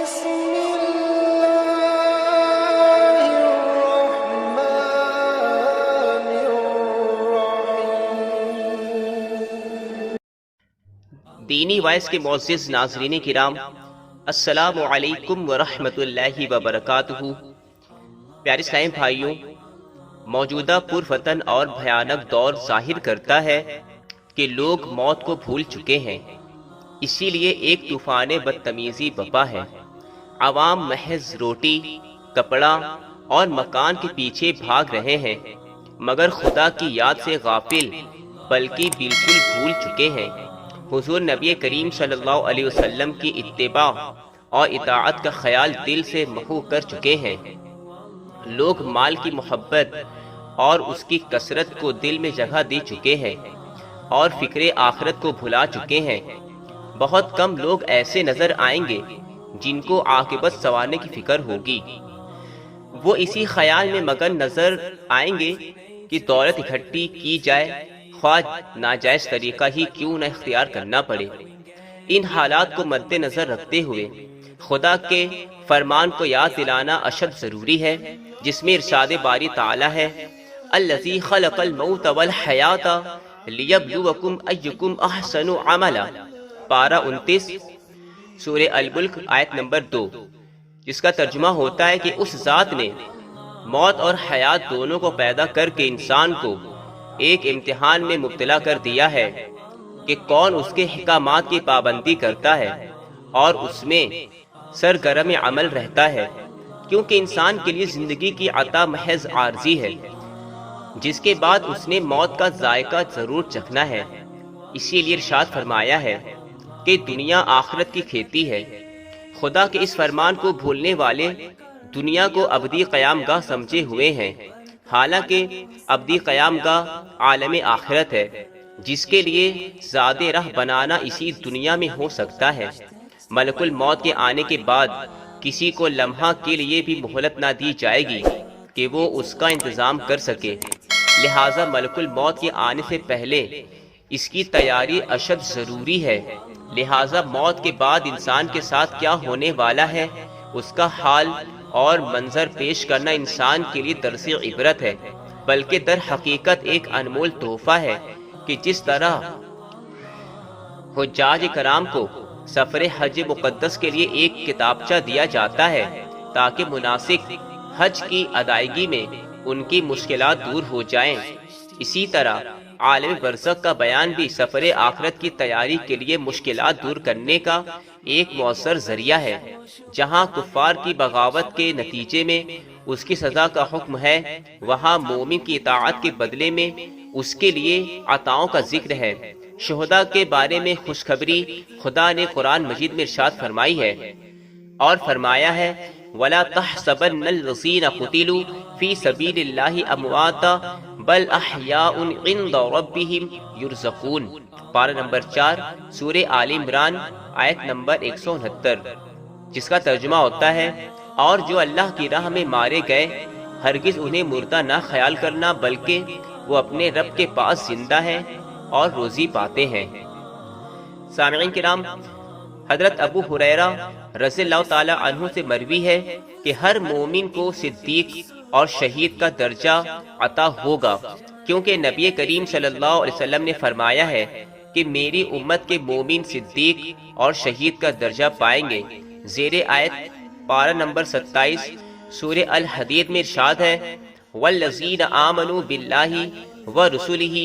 بسم الله الرحمن الرحيم۔ دینی وائس کے معزز ناظرین کرام، السلام علیکم ورحمۃ اللہ وبرکاتہ۔ پیارے اسلام بھائیوں، موجودہ پرفتن اور بھیانک دور ظاہر کرتا ہے کہ لوگ موت کو بھول چکے ہیں، اسی لیے ایک طوفان بدتمیزی بپا ہے۔ عوام محض روٹی، کپڑا اور مکان کے پیچھے بھاگ رہے ہیں، مگر خدا کی یاد سے غافل بلکہ بالکل بھول چکے ہیں۔ حضور نبی کریم صلی اللہ علیہ وسلم کی اتباع اور اطاعت کا خیال دل سے محو کر چکے ہیں۔ لوگ مال کی محبت اور اس کی کثرت کو دل میں جگہ دے چکے ہیں اور فکر آخرت کو بھلا چکے ہیں۔ بہت کم لوگ ایسے نظر آئیں گے جن کو عاقبت سنوارنے کی فکر ہوگی۔ وہ اسی خیال میں مگن نظر آئیں گے کہ دولت اکٹھی کی جائے، خواہ ناجائز طریقہ ہی کیوں نہ اختیار کرنا پڑے۔ ان حالات کو مد نظر رکھتے ہوئے خدا کے فرمان کو یاد دلانا اشد ضروری ہے، جس میں ارشاد باری تعالی ہے، الذی خلق الموت والحیات لیبلوکم ایکم احسن عملا، پارہ 29 سورہ الملک آیت نمبر 2، جس کا ترجمہ ہوتا ہے کہ اس ذات نے موت اور حیات دونوں کو پیدا کر کے انسان کو ایک امتحان میں مبتلا کر دیا ہے کہ کون اس کے احکامات کی پابندی کرتا ہے اور اس میں سرگرم عمل رہتا ہے، کیونکہ انسان کے لیے زندگی کی عطا محض عارضی ہے، جس کے بعد اس نے موت کا ذائقہ ضرور چکھنا ہے۔ اسی لیے ارشاد فرمایا ہے کہ دنیا آخرت کی کھیتی ہے۔ خدا کے اس فرمان کو بھولنے والے دنیا کو ابدی قیام گاہ سمجھے ہوئے ہیں، حالانکہ ابدی قیام گاہ عالم آخرت ہے، جس کے لیے زاد راہ بنانا اسی دنیا میں ہو سکتا ہے۔ ملک الموت کے آنے کے بعد کسی کو لمحہ کے لیے بھی مہلت نہ دی جائے گی کہ وہ اس کا انتظام کر سکے، لہٰذا ملک الموت کے آنے سے پہلے اس کی تیاری اشد ضروری ہے۔ لہٰذا موت کے بعد انسان کے ساتھ کیا ہونے والا ہے، اس کا حال اور منظر پیش کرنا انسان کے لیے درس عبرت ہے، بلکہ در حقیقت ایک انمول تحفہ ہے کہ جس طرح حجاج کرام کو سفر حج مقدس کے لیے ایک کتابچہ دیا جاتا ہے تاکہ مناسک حج کی ادائیگی میں ان کی مشکلات دور ہو جائیں، اسی طرح عالم برزخ کا بیان بھی سفر آخرت کی تیاری کے لیے مشکلات دور کرنے کا ایک مؤثر ذریعہ ہے۔ جہاں کفار کی بغاوت کے نتیجے میں اس کی سزا کا حکم ہے، وہاں مومن کی اطاعت کے بدلے میں اس کے لیے عطاؤں کا ذکر ہے۔ شہداء کے بارے میں خوشخبری خدا نے قرآن مجید میں ارشاد فرمائی ہے اور فرمایا ہے، وَلَا تَحْسَبَنَّ الَّذِينَ قُتِلُوا فِي سَبِيلِ اللَّهِ أَمْوَاتًا بَلْ أَحْيَاءٌ عِندَ رَبِّهِمْ يُرْزَقُونَ، پارہ نمبر 4 سورہ آل عمران آیت نمبر 169، جس کا ترجمہ ہوتا ہے، اور جو اللہ کی راہ میں مارے گئے ہرگز انہیں مردہ نہ خیال کرنا، بلکہ وہ اپنے رب کے پاس زندہ ہیں اور روزی پاتے ہیں۔ سامعین کرام، حضرت ابو ہریرہ رضی اللہ تعالی عنہ سے مروی ہے کہ ہر مومن کو صدیق اور شہید کا درجہ عطا ہوگا، کیونکہ نبی کریم صلی اللہ علیہ وسلم نے فرمایا ہے کہ میری امت کے مومن صدیق اور شہید کا درجہ پائیں گے۔ زیر آیت پارہ نمبر 27 سورہ الحدید میں ارشاد ہے، والذین آمنوا باللہ ورسلہ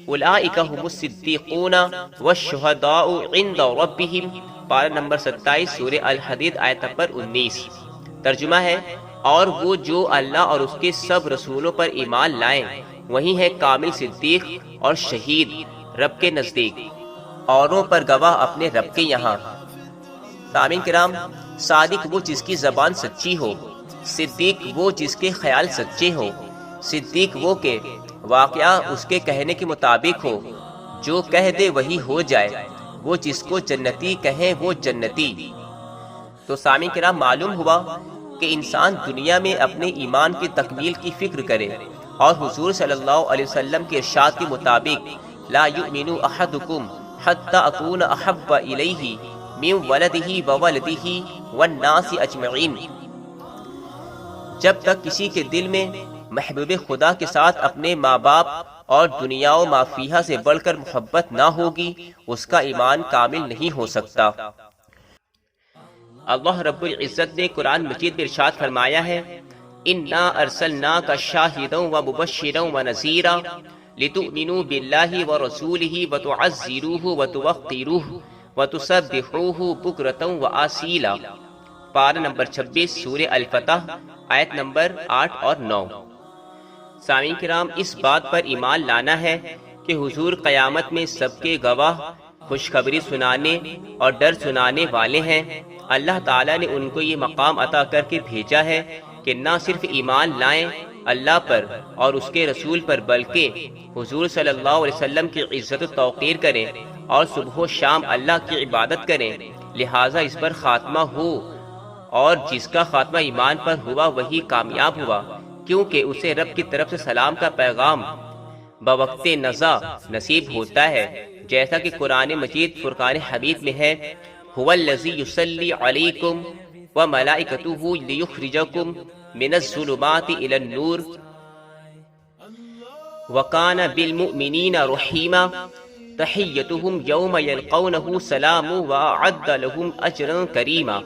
اولئک هم الصدیقون والشہداء عند ربہم، پارہ نمبر 27 سورہ الحدید آیت نمبر 19۔ ترجمہ ہے، اور وہ جو اللہ اور اس کے سب رسولوں پر ایمان لائیں وہی ہے کامل صدیق اور شہید رب کے نزدیک، اوروں پر گواہ اپنے رب کے یہاں۔ سامعین کرام، صادق وہ جس کی زبان سچی ہو، صدیق وہ جس کے خیال سچے ہو، صدیق وہ کہ واقعہ اس کے کہنے کے مطابق ہو، جو کہہ دے وہی ہو جائے، وہ جس کو جنتی کہیں وہ جنتی۔ تو سامعین کرام، معلوم ہوا کہ انسان دنیا میں اپنے ایمان کی تکمیل کی فکر کرے اور حضور صلی اللہ علیہ وسلم کے ارشاد کے مطابق لا یؤمن احدکم حتی اکون احب الیہ من ولده وولده والناس اجمعین۔ جب تک کسی کے دل میں محبوب خدا کے ساتھ اپنے ماں باپ اور دنیا و ما فیہا سے بڑھ کر محبت نہ ہوگی، اس کا ایمان کامل نہیں ہو سکتا۔ اللہ رب العزت نے قرآن مجید میں ارشاد فرمایا ہے، اِنَّا أَرْسَلْنَاكَ شَاهِدًا وَمُبَشِّرًا وَنَذِيرًا لِتُؤْمِنُوا بِاللَّهِ وَرَسُولِهِ وَتُعَزِّرُوهُ وَتُوَقِّرُوهُ وَتُسَبِّحُوهُ بُكْرَةً وَآصِيلًا۔ پارہ نمبر 26 سورہ الفتح آیت نمبر 8 اور 9۔ سامعین کرام، اس بات پر ایمان لانا ہے کہ حضور قیامت میں سب کے گواہ، خوشخبری سنانے اور ڈر سنانے والے ہیں۔ اللہ تعالیٰ نے ان کو یہ مقام عطا کر کے بھیجا ہے کہ نہ صرف ایمان لائیں اللہ پر اور اس کے رسول پر، بلکہ حضور صلی اللہ علیہ وسلم کی عزت و توقیر کریں اور صبح و شام اللہ کی عبادت کریں۔ لہٰذا اس پر خاتمہ ہو، اور جس کا خاتمہ ایمان پر ہوا وہی کامیاب ہوا، کیونکہ اسے رب کی طرف سے سلام کا پیغام بوقت نزا نصیب ہوتا ہے، جیسا کہ قرآن مجید فرقان حمید میں ہے، هو الذی یصلی علیکم وملائکتہ لیخرجکم من الظلمات الی النور وکان بالمؤمنین رحیما تحیتہم یوم یلقونہ سلام واعد لہم اجرا کریما۔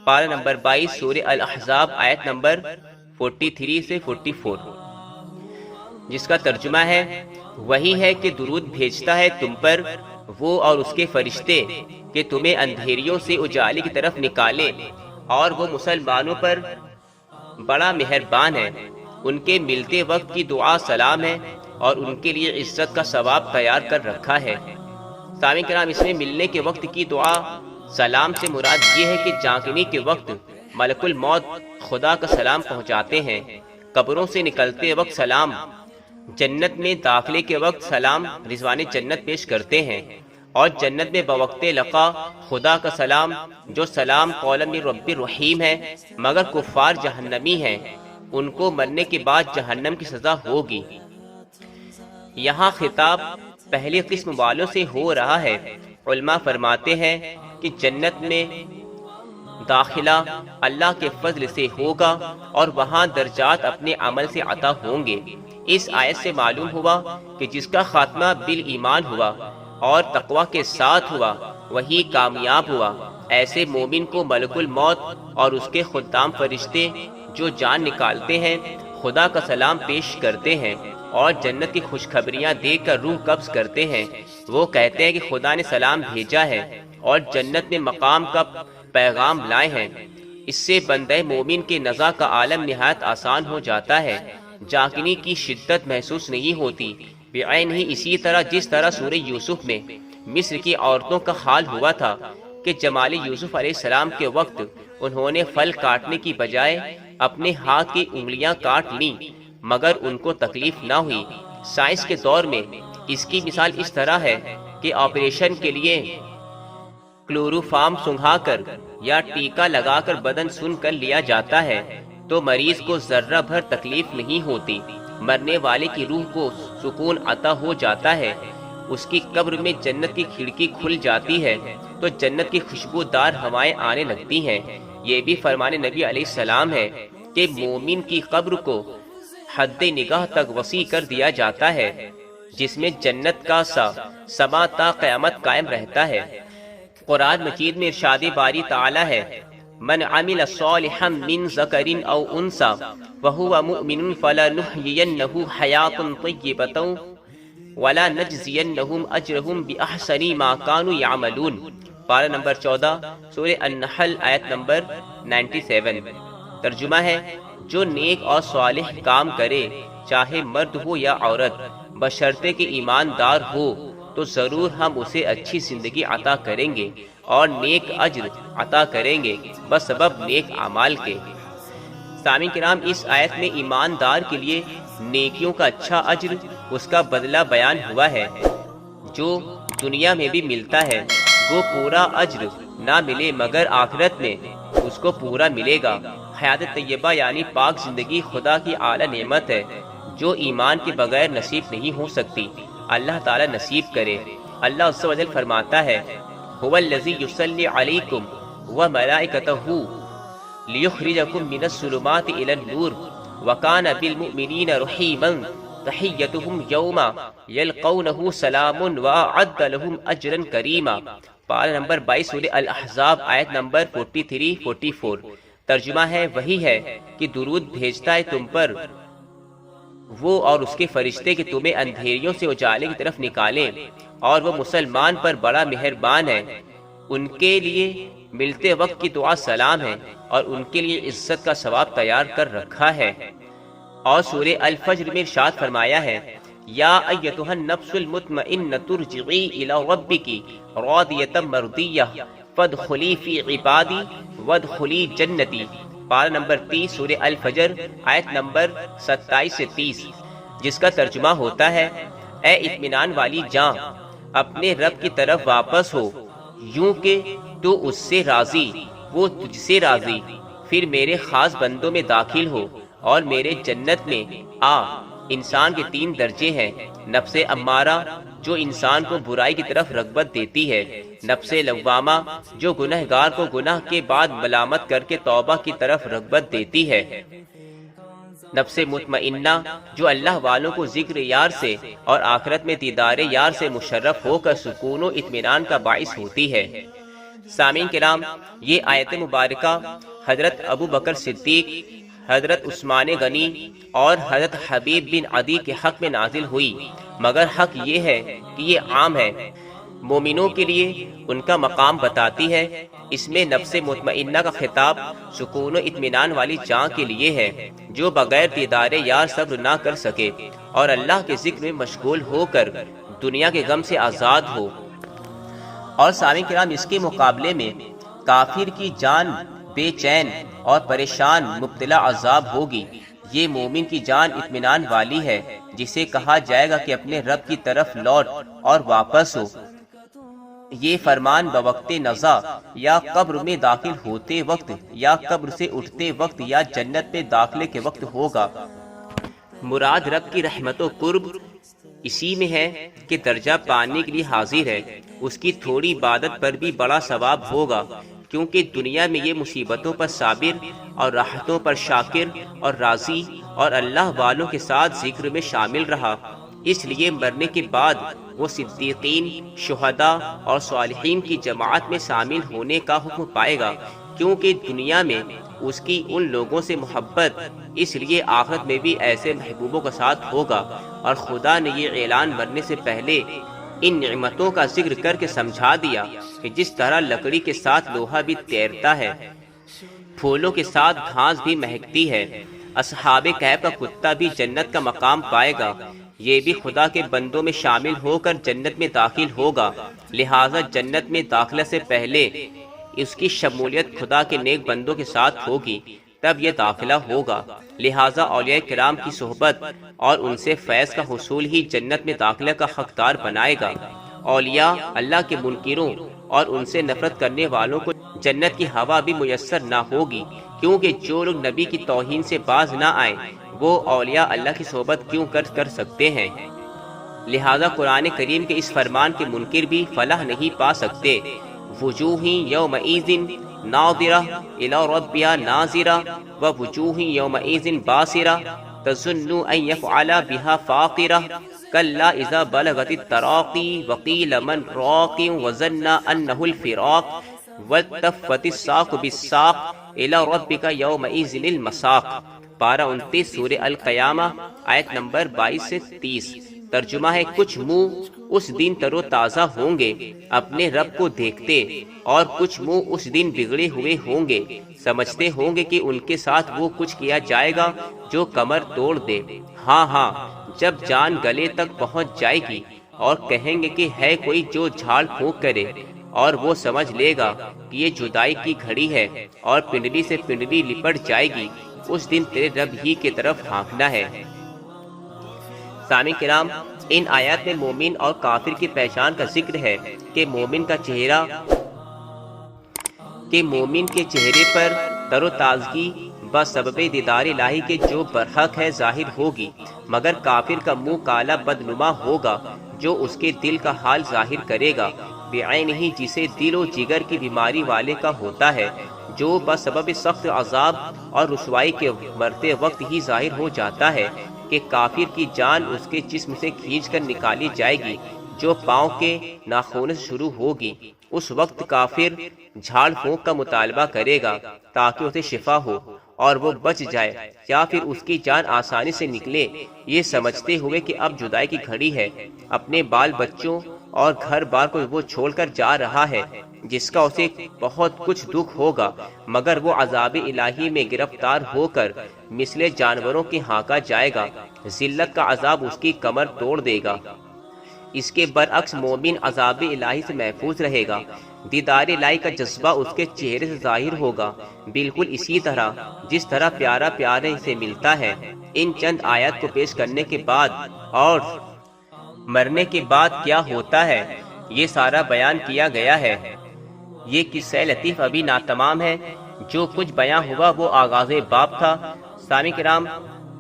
پارہ نمبر 22 سورہ الاحزاب آیت نمبر 43 سے 44، جس کا ترجمہ ہے، وہی ہے کہ درود بھیجتا ہے تم پر وہ اور اس کے فرشتے کہ تمہیں اندھیریوں سے اجالے کی طرف نکالے، اور وہ مسلمانوں پر بڑا مہربان ہے۔ ان کے ملتے وقت کی دعا سلام ہے، اور ان کے لیے عزت کا ثواب تیار کر رکھا ہے۔ سامعین کرام، اس میں ملنے کے وقت کی دعا سلام سے مراد یہ ہے کہ جاگنے کے وقت ملک الموت خدا کا سلام پہنچاتے ہیں، قبروں سے نکلتے وقت سلام، جنت میں داخلے کے وقت سلام رضوان جنت پیش کرتے ہیں، اور جنت میں بوقت لقا خدا کا سلام، جو سلام قولا من رب الرحیم ہے۔ مگر کفار جہنمی ہیں، ان کو مرنے کے بعد جہنم کی سزا ہوگی۔ یہاں خطاب پہلی قسم والوں سے ہو رہا ہے۔ علماء فرماتے ہیں کہ جنت میں داخلہ اللہ کے فضل سے ہوگا، اور وہاں درجات اپنے عمل سے عطا ہوں گے۔ اس آیت سے معلوم ہوا کہ جس کا خاتمہ بالایمان ہوا اور تقوی کے ساتھ ہوا وہی کامیاب ہوا۔ ایسے مومن کو ملک الموت اور اس کے خدام فرشتے جو جان نکالتے ہیں خدا کا سلام پیش کرتے ہیں اور جنت کی خوشخبریاں دے کر روح قبض کرتے ہیں۔ وہ کہتے ہیں کہ خدا نے سلام بھیجا ہے اور جنت میں مقام کا پیغام لائے ہیں۔ اس سے بندہ مومن کے نزا کا عالم نہایت آسان ہو جاتا ہے، جاگنے کی شدت محسوس نہیں ہوتی۔ بعین ہی اسی طرح جس طرح سورہ یوسف میں مصر کی عورتوں کا حال ہوا تھا کہ جمال یوسف علیہ السلام کے وقت انہوں نے پھل کاٹنے کی بجائے اپنے ہاتھ کی انگلیاں کاٹ لیں، مگر ان کو تکلیف نہ ہوئی۔ سائنس کے دور میں اس کی مثال اس طرح ہے کہ آپریشن کے لیے کلوروفارم سنگھا کر یا ٹیکا لگا کر بدن سن کر لیا جاتا ہے تو مریض کو ذرہ بھر تکلیف نہیں ہوتی، مرنے والے کی روح کو سکون عطا ہو جاتا ہے۔ اس کی قبر میں جنت کی کھڑکی کھل جاتی ہے تو جنت کی خوشبودار ہوائیں آنے لگتی ہیں۔ یہ بھی فرمان نبی علیہ السلام ہے کہ مومن کی قبر کو حد نگاہ تک وسیع کر دیا جاتا ہے، جس میں جنت کا سما تا قیامت قائم رہتا ہے۔ قرآن مجید میں ارشاد باری تعالی ہے، من عمل صالحا من ذکر او انثى وهو مؤمن فلنحيينه حیاة طیبة وَلَنَجْزِيَنَّهُمْ أَجْرَهُمْ بِأَحْسَنِ مَا كَانُوا يَعْمَلُونَ۔ پارہ نمبر 14 سورہ النحل آیت نمبر 97۔ ترجمہ ہے، جو نیک اور صالح کام کرے چاہے مرد ہو یا عورت، بشرطے کہ ایماندار ہو، تو ضرور ہم اسے اچھی زندگی عطا کریں گے اور نیک اجر عطا کریں گے بسبب نیک اعمال کے۔ سامعین کرام، اس آیت میں ایماندار کے لیے نیکیوں کا اچھا اجر، اس کا بدلہ بیان ہوا ہے جو دنیا میں بھی ملتا ہے۔ وہ پورا اجر نہ ملے مگر آخرت میں اس کو پورا ملے گا۔ حیات طیبہ یعنی پاک زندگی خدا کی اعلیٰ نعمت ہے جو ایمان کے بغیر نصیب نہیں ہو سکتی۔ اللہ تعالی نصیب کرے۔ اللہ عز و جل فرماتا ہے، هو الذی یصلی علیکم وملائکتہ لیخرجکم من الظلمات الی النور وکان بالمؤمنین رحیما تحیتهم یوم یلقونہ سلام واعد لهم اجرا کریما۔ پارہ نمبر 22 سورہ الاحزاب آیت نمبر 43-44۔ ترجمہ ہے وہی ہے کہ درود بھیجتا ہے تم پر وہ اور اس کے فرشتے کہ تمہیں اندھیریوں سے اجالے کی طرف نکالیں، اور وہ مسلمان پر بڑا مہربان ہے۔ ان کے لیے ملتے وقت کی دعا سلام ہے، اور ان کے لیے عزت کا ثواب تیار کر رکھا ہے۔ اور سورہ الفجر میں ارشاد فرمایا ہے یا ایتھا النفس المطمئنۃ ارجعی الی ربک راضیۃ مرضیہ فادخلی فی عبادی وادخلی جنتی۔ پارہ نمبر 30 سورہ الفجر آیت نمبر 27 سے 30، جس کا ترجمہ ہوتا ہے اے اطمینان والی جاں، اپنے رب کی طرف واپس ہو، یوں کہ تو اس سے راضی، وہ تجھ سے راضی، پھر میرے خاص بندوں میں داخل ہو اور میرے جنت میں آ۔ انسان کے 3 درجے ہیں، نفس امارہ جو انسان کو برائی کی طرف رغبت دیتی ہے، نفس لوامہ جو گنہگار کو گناہ کے بعد ملامت کر کے توبہ کی طرف رغبت دیتی ہے، نفس مطمئنہ جو اللہ والوں کو ذکر یار سے اور آخرت میں دیدار یار سے مشرف ہو کر سکون و اطمینان کا باعث ہوتی ہے۔ سامعین کرام، یہ آیت مبارکہ حضرت ابو بکر صدیق، حضرت عثمان غنی اور حضرت حبیب بن عدی کے حق میں نازل ہوئی، مگر حق یہ ہے کہ یہ عام ہے، مومنوں کے لیے ان کا مقام بتاتی ہے۔ اس میں نفس مطمئنہ کا خطاب سکون و اطمینان والی جان کے لیے ہے جو بغیر دیدار یار صبر نہ کر سکے اور اللہ کے ذکر میں مشغول ہو کر دنیا کے غم سے آزاد ہو۔ اور سامعین کرام، اس کے مقابلے میں کافر کی جان بے چین اور پریشان مبتلا عذاب ہوگی۔ یہ مومن کی جان اطمینان والی ہے جسے کہا جائے گا کہ اپنے رب کی طرف لوٹ اور واپس ہو۔ یہ فرمان بوقت نزا یا قبر میں داخل ہوتے وقت یا قبر سے اٹھتے وقت یا جنت میں داخلے کے وقت ہوگا۔ مراد رب کی رحمت و قرب اسی میں ہے کہ درجہ پانے کے لیے حاضر ہے، اس کی تھوڑی عبادت پر بھی بڑا ثواب ہوگا، کیونکہ دنیا میں یہ مصیبتوں پر صابر اور راحتوں پر شاکر اور راضی اور اللہ والوں کے ساتھ ذکر میں شامل رہا، اس لیے مرنے کے بعد وہ صدیقین، شہداء اور صالحین کی جماعت میں شامل ہونے کا حکم پائے گا، کیونکہ دنیا میں اس کی ان لوگوں سے محبت، اس لیے آخرت میں بھی ایسے محبوبوں کا ساتھ ہوگا۔ اور خدا نے یہ اعلان مرنے سے پہلے ان نعمتوں کا ذکر کر کے سمجھا دیا کہ جس طرح لکڑی کے ساتھ لوہا بھی تیرتا ہے، پھولوں کے ساتھ گھاس بھی مہکتی ہے، اصحاب کہف کا کتا بھی جنت کا مقام پائے گا، یہ بھی خدا کے بندوں میں شامل ہو کر جنت میں داخل ہوگا، لہٰذا جنت میں داخلہ سے پہلے اس کی شمولیت خدا کے نیک بندوں کے ساتھ ہوگی، تب یہ داخلہ ہوگا، لہٰذا اولیاء کرام کی صحبت اور ان سے فیض کا حصول ہی جنت میں داخلہ کا حقدار بنائے گا۔ اولیاء اللہ کے منکروں اور ان سے نفرت کرنے والوں کو جنت کی ہوا بھی میسر نہ ہوگی، کیونکہ جو لوگ نبی کی توہین سے باز نہ آئیں وہ اولیاء اللہ کی صحبت کیوں کر سکتے ہیں؟ لہذا قرآن کریم کے اس فرمان کے منکر بھی فلاح نہیں پا سکتے۔ وجوہ یومئذ ناظرہ الی ربہا ناظرہ ووجوہ یومئذ باسرہ تظن ان یفعل بها فاقرہ کلا اذا بلغت التراقی وقیل من راق وظن انہ الفراق والتفت الساق بالساق الی ربک یومئذ المساق۔ پارہ 29 سورہ القیامہ آیت نمبر 22 سے 30۔ ترجمہ ہے کچھ منہ اس دن تر و تازہ ہوں گے اپنے رب کو دیکھتے، اور کچھ منہ اس دن بگڑے ہوئے ہوں گے، سمجھتے ہوں گے کہ ان کے ساتھ وہ کچھ کیا جائے گا جو کمر توڑ دے۔ ہاں ہاں، جب جان گلے تک پہنچ جائے گی اور کہیں گے کہ ہے کوئی جو جھاڑ پھونک کرے، اور وہ سمجھ لے گا کہ یہ جدائی کی گھڑی ہے، اور پنڈلی سے پنڈلی لپٹ جائے گی، اس دن تیرے رب ہی کی طرف ہانکنا ہے۔ سامعین کرام، ان آیات میں مومن اور کافر کی پہچان کا ذکر ہے کہ مومن کے چہرے پر تر و تازگی بسبب دیدار الہی کے جو برحق ہے ظاہر ہوگی، مگر کافر کا منہ کالا بدنما ہوگا جو اس کے دل کا حال ظاہر کرے گا۔ بعینہ جسے دل و جگر کی بیماری والے کا ہوتا ہے، جو بسبب سخت عذاب اور رسوائی کے مرتے وقت ہی ظاہر ہو جاتا ہے کہ کافر کی جان اس کے جسم سے کھینچ کر نکالی جائے گی جو پاؤں کے ناخنوں سے شروع ہوگی۔ اس وقت کافر جھاڑ پھونک کا مطالبہ کرے گا تاکہ اسے شفا ہو اور وہ بچ جائے، یا پھر اس کی جان آسانی سے نکلے، یہ سمجھتے ہوئے کہ اب جدائی کی گھڑی ہے۔ اپنے بال بچوں اور گھر بار کو وہ چھوڑ کر جا رہا ہے جس کا اسے بہت کچھ دکھ ہوگا، مگر وہ عذاب الہی میں گرفتار ہو کر مثل جانوروں کے ہانکا جائے گا، ذلت کا عذاب اس کی کمر توڑ دے گا۔ اس کے برعکس مومن عذاب الہی سے محفوظ رہے گا، دیدار الہی کا جذبہ اس کے چہرے سے ظاہر ہوگا، بالکل اسی طرح جس طرح پیارا پیارے سے ملتا ہے۔ ان چند آیات کو پیش کرنے کے بعد اور مرنے کے بعد کیا ہوتا ہے یہ سارا بیان کیا گیا ہے۔ یہ قصہ لطیف ابھی ناتمام ہے، جو کچھ بیان ہوا وہ آغاز باب تھا۔ سامعین کرام،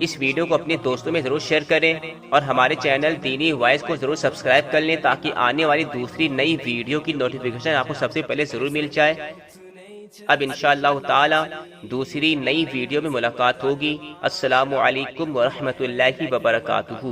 اس ویڈیو کو اپنے دوستوں میں ضرور شیئر کریں اور ہمارے چینل دینی وائس کو ضرور سبسکرائب کر لیں تاکہ آنے والی دوسری نئی ویڈیو کی نوٹیفیکیشن آپ کو سب سے پہلے ضرور مل جائے۔ اب انشاءاللہ تعالی دوسری نئی ویڈیو میں ملاقات ہوگی۔ السلام علیکم ورحمۃ اللہ وبرکاتہ۔